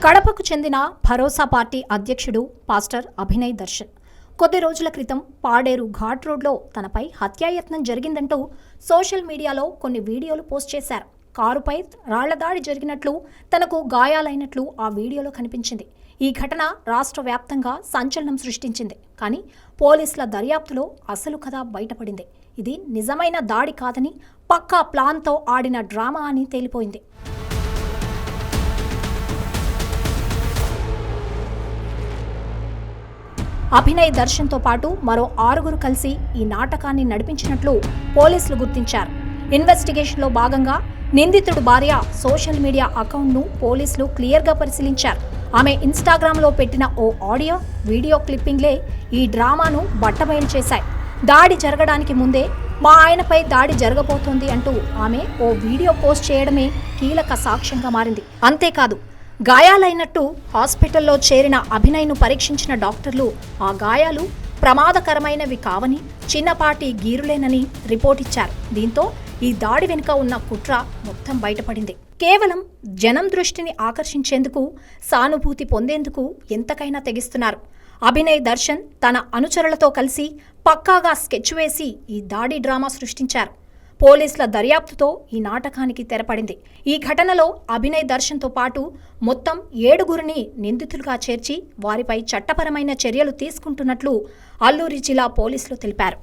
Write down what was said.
కడపకు చెందిన భరోసా పార్టీ అధ్యక్షుడు పాస్టర్ అభినయ్ దర్శన్ కొద్ది రోజుల క్రితం పాడేరు ఘాట్ రోడ్లో తనపై హత్యాయత్నం జరిగిందంటూ సోషల్ మీడియాలో కొన్ని వీడియోలు పోస్ట్ చేశారు. కారుపై రాళ్లదాడి జరిగినట్లు, తనకు గాయాలైనట్లు ఆ వీడియోలో కనిపించింది. ఈ ఘటన రాష్ట్ర వ్యాప్తంగా సంచలనం సృష్టించింది. కానీ పోలీసుల దర్యాప్తులో అసలు కథ బయటపడింది. ఇది నిజమైన దాడి కాదని, పక్కా ప్లాన్తో ఆడిన డ్రామా అని తేలిపోయింది. అభినయ్ దర్శన్తో పాటు మరో 6 కలిసి ఈ నాటకాన్ని నడిపించినట్లు పోలీసులు గుర్తించారు. ఇన్వెస్టిగేషన్లో భాగంగా నిందితుడు భార్య సోషల్ మీడియా అకౌంట్ను పోలీసులు క్లియర్గా పరిశీలించారు. ఆమె ఇన్స్టాగ్రామ్లో పెట్టిన ఓ ఆడియో, వీడియో క్లిప్పింగ్లే ఈ డ్రామాను బట్టబయలు చేశాయి. దాడి జరగడానికి ముందే మా ఆయనపై దాడి జరగబోతోంది అంటూ ఆమె ఓ వీడియో పోస్ట్ చేయడమే కీలక సాక్ష్యంగా మారింది. అంతేకాదు, గాయాలైనట్టు హాస్పిటల్లో చేరిన అభినయ్ను పరీక్షించిన డాక్టర్లు ఆ గాయాలు ప్రమాదకరమైనవి కావని, చిన్నపాటి గీరులేనని రిపోర్ట్ ఇచ్చారు. దీంతో ఈ దాడి వెనుక ఉన్న కుట్ర మొత్తం బయటపడింది. కేవలం జనం దృష్టిని ఆకర్షించేందుకు, సానుభూతి పొందేందుకు ఎంతకైనా తెగిస్తున్నారు. అభినయ్ దర్శన్ తన అనుచరులతో కలిసి పక్కాగా స్కెచ్ వేసి ఈ దాడి డ్రామా సృష్టించారు. పోలీసుల దర్యాప్తుతో ఈ నాటకానికి తెరపడింది. ఈ ఘటనలో అభినయ్ దర్శన్తో పాటు మొత్తం 7 నిందితులుగా చేర్చి వారిపై చట్టపరమైన చర్యలు తీసుకుంటున్నట్లు అల్లూరి జిల్లా పోలీసులు తెలిపారు.